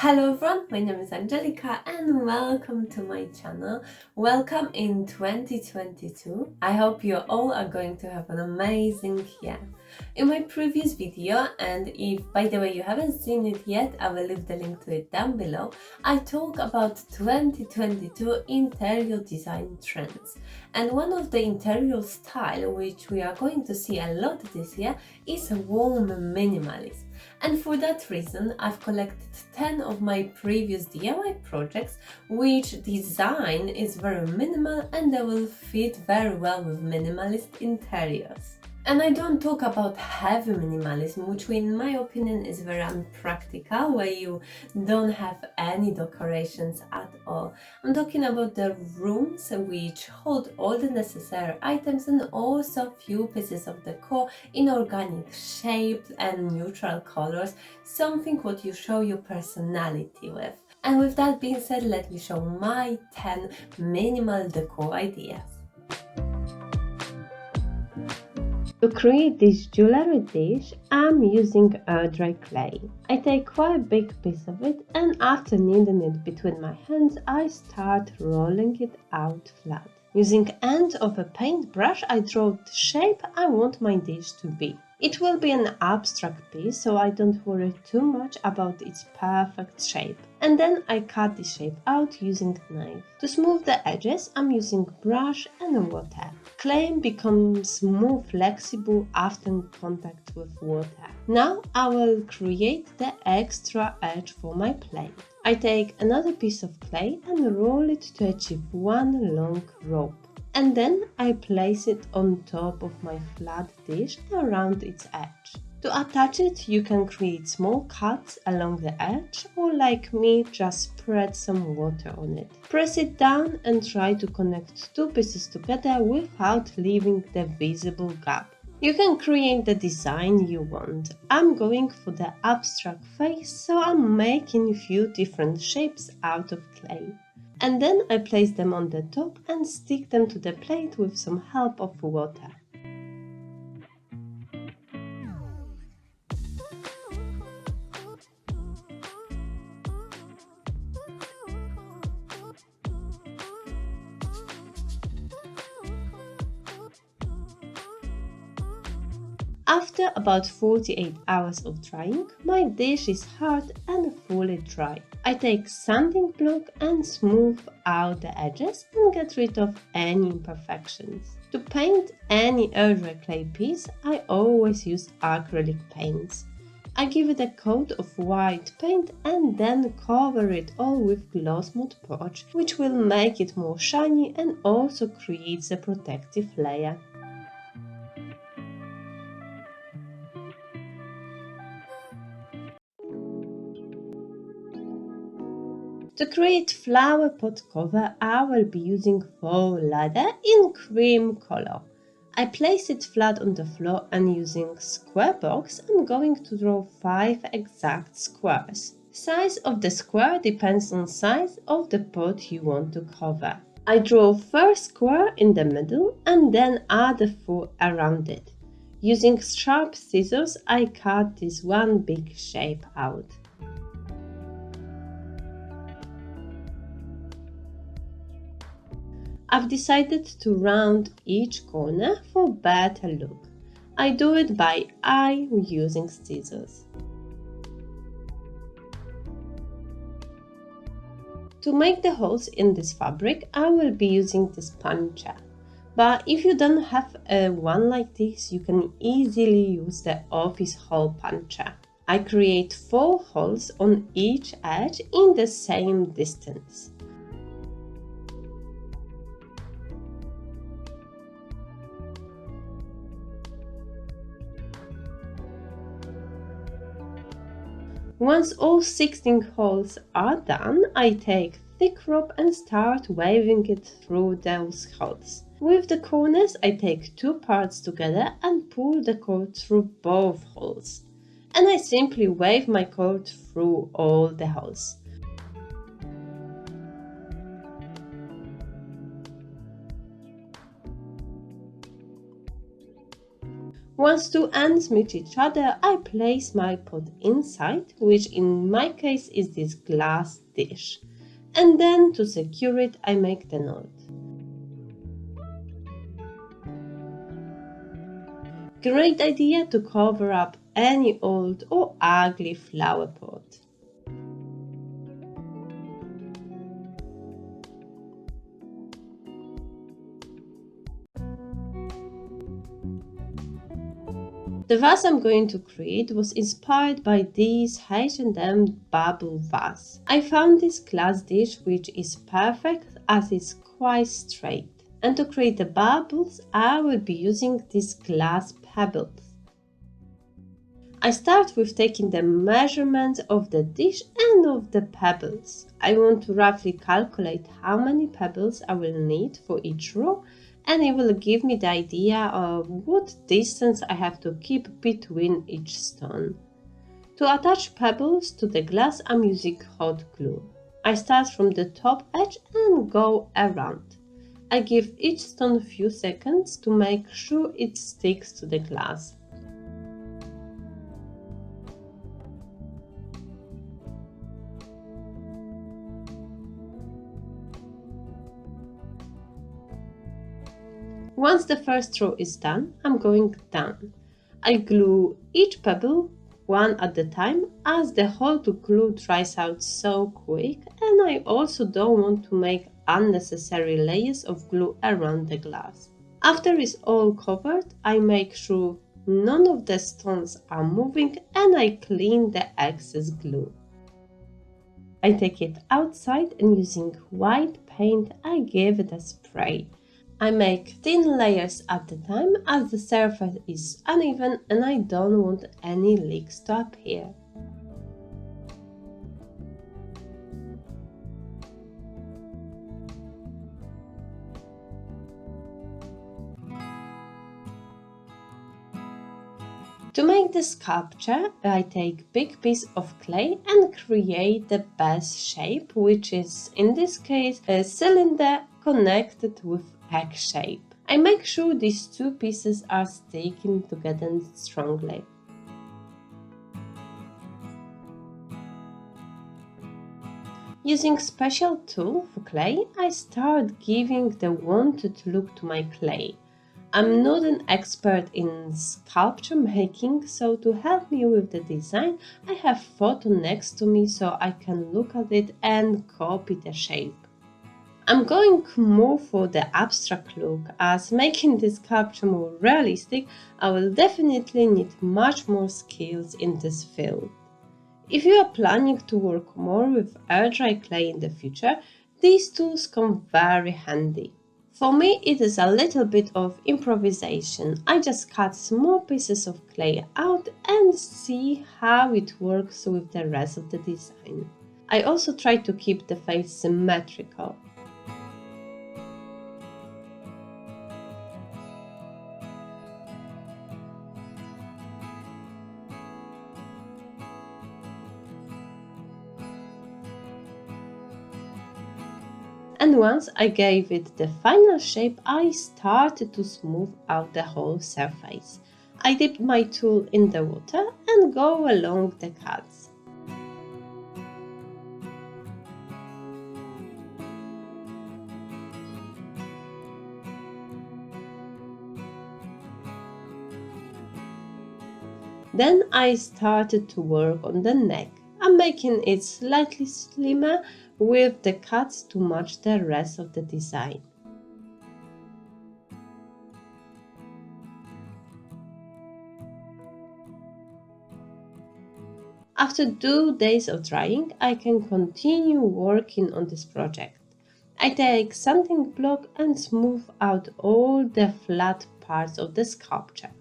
Hello everyone, my name is Angelica and welcome to my channel. Welcome in 2022. I hope you all are going to have an amazing year. In my previous video, and if by the way you haven't seen it yet, I will leave the link to it down below, I talk about 2022 interior design trends. And one of the interior style which we are going to see a lot this year is warm minimalism. And for that reason, I've collected 10 of my previous DIY projects, which design is very minimal and they will fit very well with minimalist interiors. And I don't talk about heavy minimalism, which in my opinion is very unpractical, where you don't have any decorations at all. I'm talking about the rooms which hold all the necessary items and also few pieces of decor in organic shapes and neutral colors, something what you show your personality with. And with that being said, let me show my 10 minimal decor ideas. To create this jewelry dish, I'm using air dry clay. I take quite a big piece of it and after kneading it between my hands, I start rolling it out flat. Using end of a paintbrush, I draw the shape I want my dish to be. It will be an abstract piece, so I don't worry too much about its perfect shape. And then I cut the shape out using knife. To smooth the edges, I'm using brush and water. Clay becomes more flexible after contact with water. Now I will create the extra edge for my plate. I take another piece of clay and roll it to achieve one long rope. And then I place it on top of my flat dish around its edge. To attach it, you can create small cuts along the edge or like me, just spread some water on it. Press it down and try to connect two pieces together without leaving the visible gap. You can create the design you want. I'm going for the abstract face, so I'm making a few different shapes out of clay. And then I place them on the top and stick them to the plate with some help of water. After about 48 hours of drying, my dish is hard and fully dry. I take sanding block and smooth out the edges and get rid of any imperfections. To paint any air dry clay piece, I always use acrylic paints. I give it a coat of white paint and then cover it all with gloss Mod Podge, which will make it more shiny and also creates a protective layer. To create flower pot cover, I will be using faux leather in cream color. I place it flat on the floor and using square box, I'm going to draw 5 exact squares. Size of the square depends on size of the pot you want to cover. I draw first square in the middle and then other 4 around it. Using sharp scissors, I cut this one big shape out. I've decided to round each corner for better look. I do it by eye using scissors. To make the holes in this fabric, I will be using this puncher. But if you don't have one like this, you can easily use the office hole puncher. I create 4 holes on each edge in the same distance. Once all 16 holes are done, I take thick rope and start waving it through those holes. With the corners, I take 2 parts together and pull the cord through both holes. And I simply wave my cord through all the holes. Once two ends meet each other, I place my pot inside, which in my case is this glass dish. And then to secure it, I make the knot. Great idea to cover up any old or ugly flower pot. The vase I'm going to create was inspired by this H&M bubble vase. I found this glass dish which is perfect as it's quite straight. And to create the bubbles, I will be using these glass pebbles. I start with taking the measurements of the dish and of the pebbles. I want to roughly calculate how many pebbles I will need for each row, and it will give me the idea of what distance I have to keep between each stone. To attach pebbles to the glass, I'm using hot glue. I start from the top edge and go around. I give each stone a few seconds to make sure it sticks to the glass. Once the first row is done, I'm going down. I glue each pebble one at a time as the hot glue dries out so quick, and I also don't want to make unnecessary layers of glue around the glass. After it's all covered, I make sure none of the stones are moving and I clean the excess glue. I take it outside and using white paint I give it a spray. I make thin layers at a time as the surface is uneven and I don't want any leaks to appear. To make the sculpture, I take big piece of clay and create the base shape, which is in this case a cylinder connected with egg shape. I make sure these two pieces are sticking together strongly. Using special tool for clay, I start giving the wanted look to my clay. I'm not an expert in sculpture making, so to help me with the design, I have photo next to me so I can look at it and copy the shape. I'm going more for the abstract look, as making this sculpture more realistic, I will definitely need much more skills in this field. If you are planning to work more with air dry clay in the future, these tools come very handy. For me, it is a little bit of improvisation. I just cut small pieces of clay out and see how it works with the rest of the design. I also try to keep the face symmetrical. And once I gave it the final shape, I started to smooth out the whole surface. I dipped my tool in the water and go along the cuts. Then I started to work on the neck. I'm making it slightly slimmer with the cuts to match the rest of the design. After 2 days of drying, I can continue working on this project. I take sanding block and smooth out all the flat parts of the sculpture.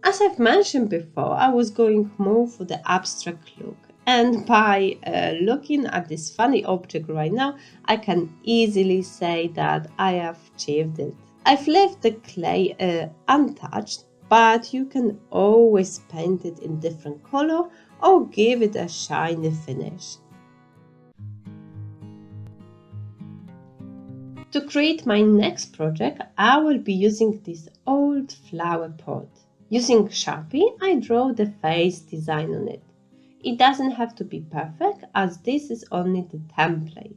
As I've mentioned before, I was going more for the abstract look, and by looking at this funny object right now, I can easily say that I have achieved it. I've left the clay untouched, but you can always paint it in different color or give it a shiny finish. To create my next project, I will be using this old flower pot. Using Sharpie, I draw the face design on it. It doesn't have to be perfect, as this is only the template.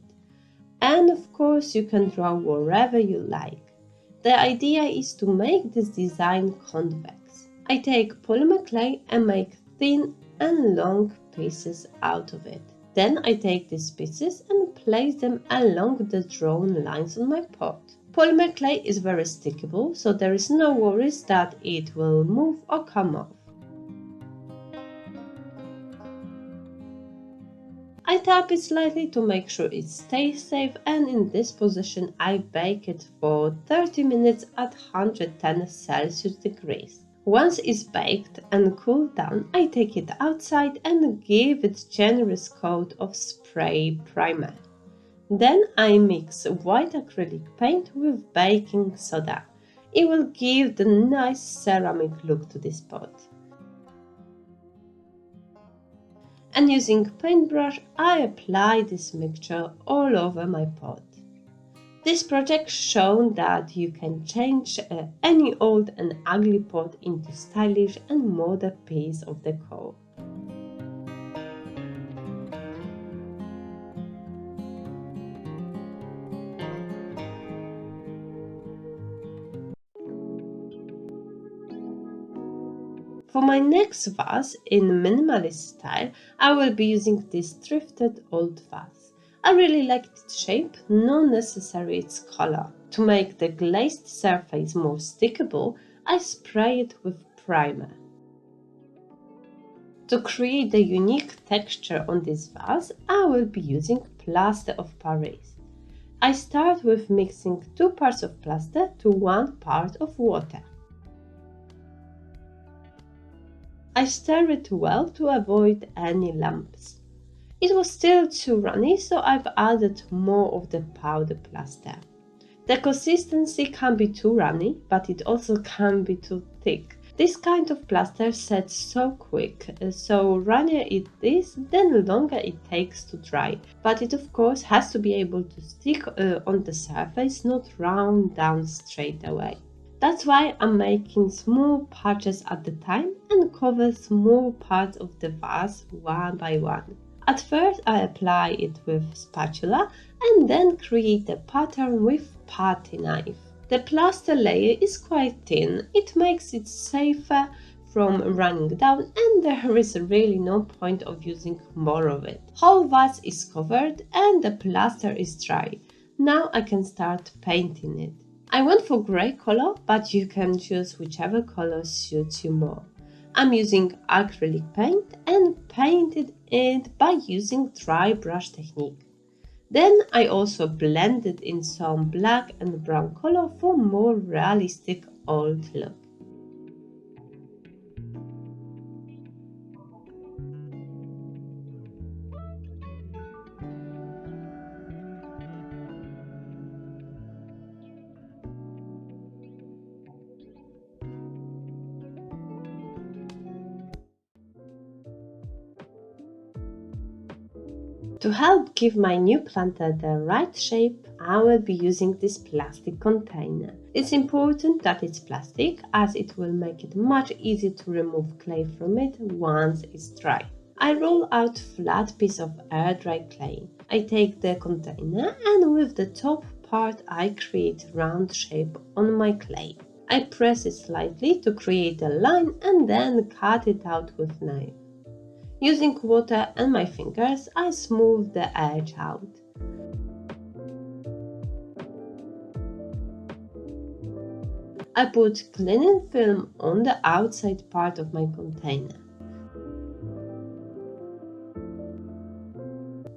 And of course, you can draw wherever you like. The idea is to make this design convex. I take polymer clay and make thin and long pieces out of it. Then I take these pieces and place them along the drawn lines on my pot. Polymer clay is very stickable, so there is no worries that it will move or come off. I tap it slightly to make sure it stays safe, and in this position I bake it for 30 minutes at 110 Celsius degrees. Once it's baked and cooled down, I take it outside and give it a generous coat of spray primer. Then I mix white acrylic paint with baking soda. It will give the nice ceramic look to this pot. And using paintbrush, I apply this mixture all over my pot. This project shown that you can change any old and ugly pot into stylish and modern piece of decor. For my next vase in minimalist style, I will be using this thrifted old vase. I really liked its shape, not necessarily its color. To make the glazed surface more stickable, I spray it with primer. To create the unique texture on this vase, I will be using Plaster of Paris. I start with mixing 2 parts of plaster to 1 part of water. I stir it well to avoid any lumps. It was still too runny, so I've added more of the powder plaster. The consistency can be too runny, but it also can be too thick. This kind of plaster sets so quick, so runnier it is, then longer it takes to dry. But it of course has to be able to stick on the surface, not run down straight away. That's why I'm making small patches at the time and cover small parts of the vase one by one. At first I apply it with spatula and then create a pattern with putty knife. The plaster layer is quite thin, it makes it safer from running down, and there is really no point of using more of it. Whole vase is covered and the plaster is dry. Now I can start painting it. I went for grey color, but you can choose whichever color suits you more. I'm using acrylic paint and painted it by using dry brush technique. Then I also blended in some black and brown color for more realistic old look. To help give my new planter the right shape, I will be using this plastic container. It's important that it's plastic, as it will make it much easier to remove clay from it once it's dry. I roll out flat piece of air dry clay. I take the container and with the top part I create round shape on my clay. I press it slightly to create a line and then cut it out with knife. Using water and my fingers, I smooth the edge out. I put cleaning film on the outside part of my container.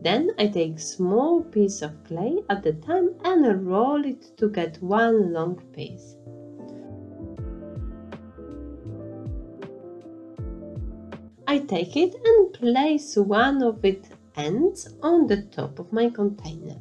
Then I take small piece of clay at a time and roll it to get one long piece. I take it and place one of its ends on the top of my container.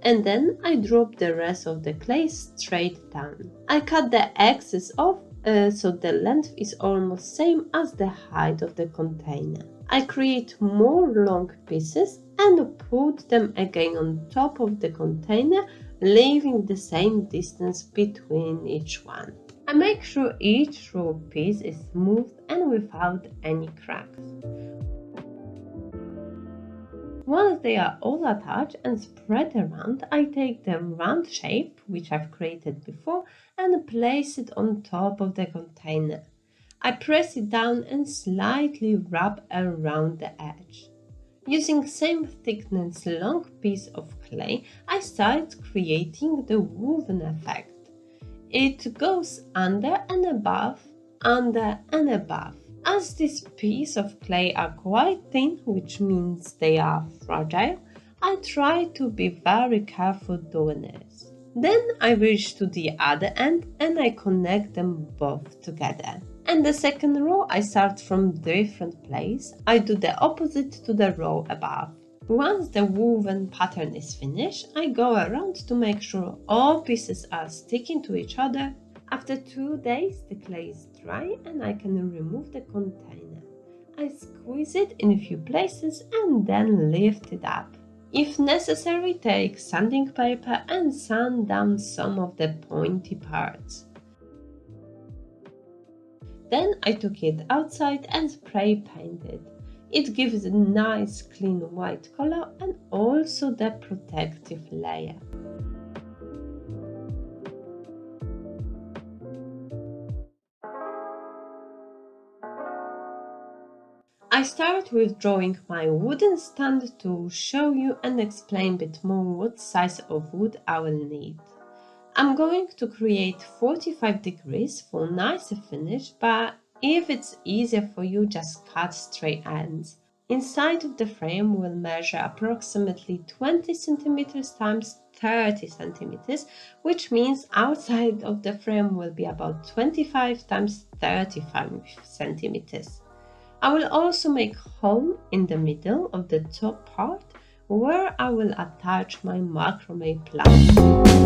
And then I drop the rest of the clay straight down. I cut the excess off so the length is almost same as the height of the container. I create more long pieces and put them again on top of the container, leaving the same distance between each one. I make sure each raw piece is smooth and without any cracks. Once they are all attached and spread around, I take the round shape, which I've created before, and place it on top of the container. I press it down and slightly wrap around the edge. Using same thickness long piece of clay, I start creating the woven effect. It goes under and above, under and above. As this piece of clay are quite thin, which means they are fragile, I try to be very careful doing this. Then I reach to the other end and I connect them both together. And the second row I start from different place. I do the opposite to the row above. Once the woven pattern is finished, I go around to make sure all pieces are sticking to each other. After 2 days, the clay is dry and I can remove the container. I squeeze it in a few places and then lift it up. If necessary, take sanding paper and sand down some of the pointy parts. Then I took it outside and spray painted. It gives a nice clean white color and also the protective layer. I start with drawing my wooden stand to show you and explain a bit more what size of wood I will need. I'm going to create 45 degrees for nicer finish, but if it's easier for you, just cut straight ends. Inside of the frame will measure approximately 20 centimeters times 30 centimeters, which means outside of the frame will be about 25 times 35 centimeters. I will also make a hole in the middle of the top part where I will attach my macrame plant.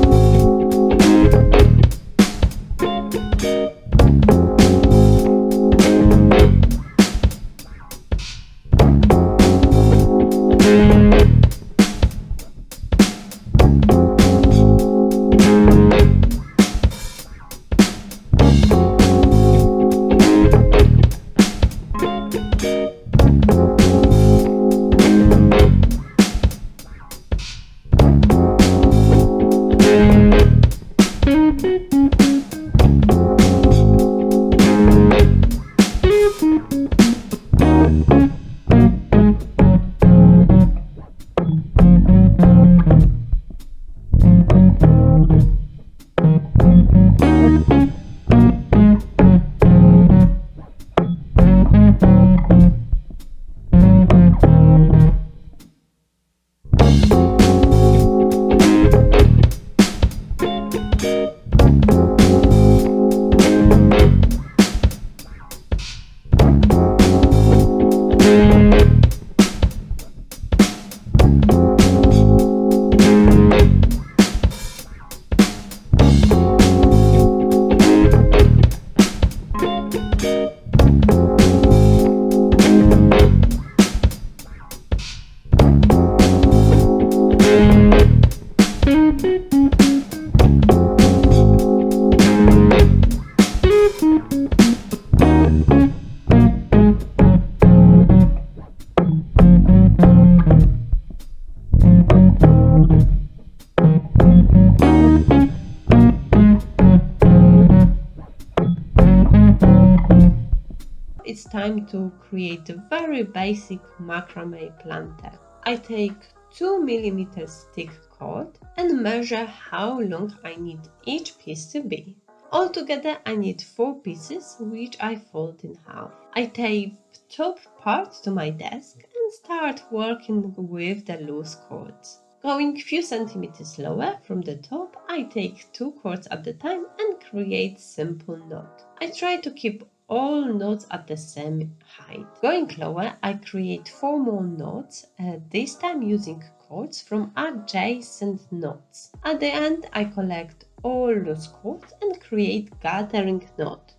It's time to create a very basic macrame planter. I take 2 mm thick cord and measure how long I need each piece to be. Altogether I need 4 pieces, which I fold in half. I tape top part to my desk and start working with the loose cords. Going a few centimeters lower from the top, I take 2 cords at a time and create simple knot. I try to keep all knots at the same height. Going lower, I create 4 more knots, this time using cords from adjacent knots. At the end, I collect all those cords and create gathering knot.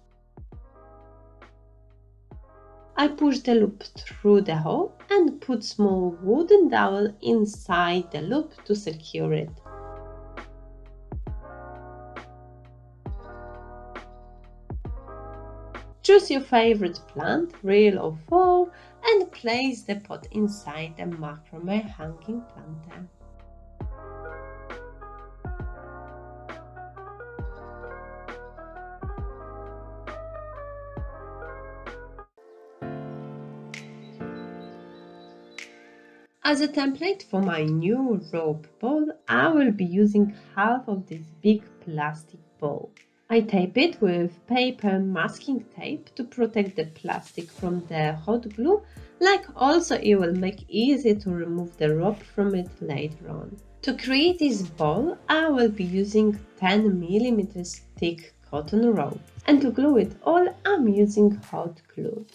I push the loop through the hole and put small wooden dowel inside the loop to secure it. Choose your favorite plant, real or faux, and place the pot inside the macrame hanging planter. As a template for my new rope bowl, I will be using half of this big plastic bowl. I tape it with paper masking tape to protect the plastic from the hot glue, like also it will make easy to remove the rope from it later on. To create this bowl, I will be using 10 mm thick cotton rope, and to glue it all I'm using hot glue.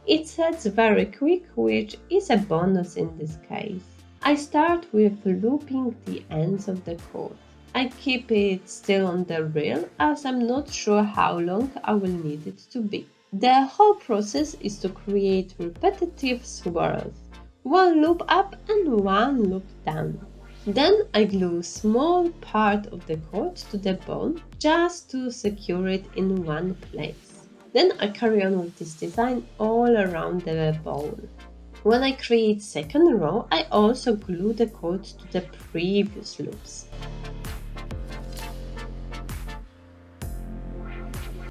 It sets very quick, which is a bonus in this case. I start with looping the ends of the cord. I keep it still on the reel as I'm not sure how long I will need it to be. The whole process is to create repetitive swirls, one loop up and one loop down. Then I glue a small part of the cord to the bone just to secure it in one place. Then I carry on with this design all around the bowl. When I create second row, I also glue the cord to the previous loops.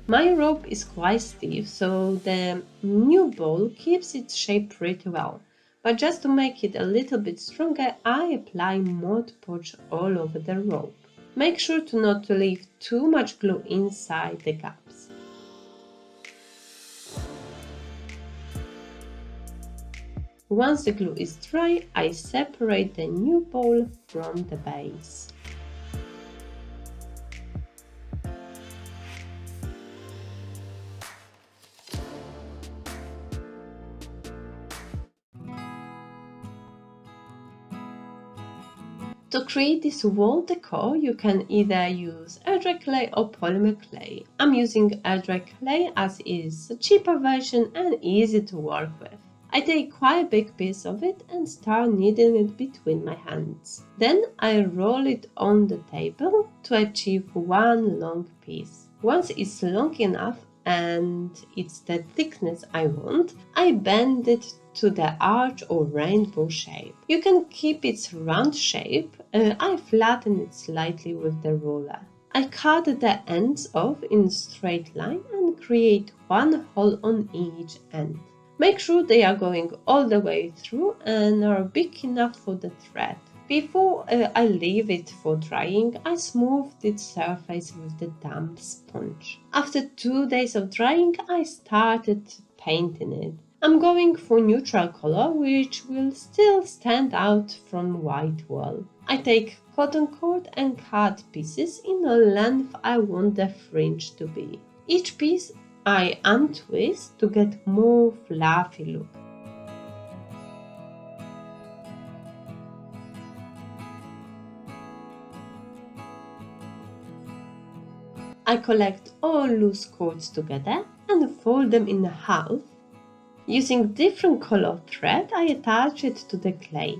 My rope is quite stiff, so the new bowl keeps its shape pretty well. But just to make it a little bit stronger, I apply Mod Podge all over the rope. Make sure to not leave too much glue inside the gaps. Once the glue is dry, I separate the new bowl from the base. To create this wall decor, you can either use air dry clay or polymer clay. I'm using air dry clay as it is a cheaper version and easy to work with. I take quite a big piece of it and start kneading it between my hands. Then I roll it on the table to achieve one long piece. Once it's long enough and it's the thickness I want, I bend it to the arch or rainbow shape. You can keep its round shape. I flatten it slightly with the ruler. I cut the ends off in a straight line and create one hole on each end. Make sure they are going all the way through and are big enough for the thread. Before I leave it for drying, I smoothed its surface with the damp sponge. After 2 days of drying, I started painting it. I'm going for neutral color, which will still stand out from white wall. I take cotton cord and cut pieces in the length I want the fringe to be. Each piece I untwist to get more fluffy look. I collect all loose cords together and fold them in half. Using different color thread, I attach it to the clay.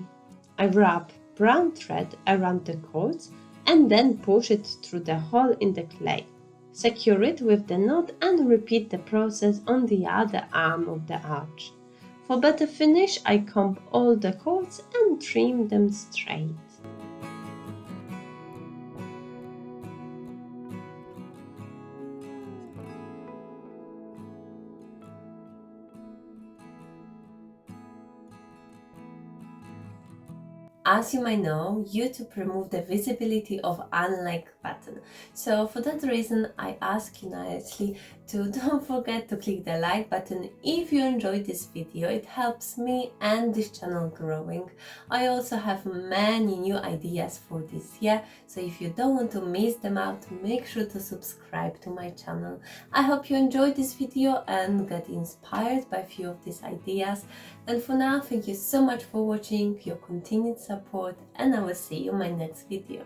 I wrap brown thread around the cords and then push it through the hole in the clay. Secure it with the knot and repeat the process on the other arm of the arch. For better finish, I comb all the cords and trim them straight. As you might know, YouTube removed the visibility of unlike button. So for that reason, I ask you nicely to don't forget to click the like button if you enjoyed this video. It helps me and this channel growing. I also have many new ideas for this year, so if you don't want to miss them out, make sure to subscribe to my channel. I hope you enjoyed this video and got inspired by a few of these ideas. And for now, thank you so much for watching, your continued support, and I will see you in my next video.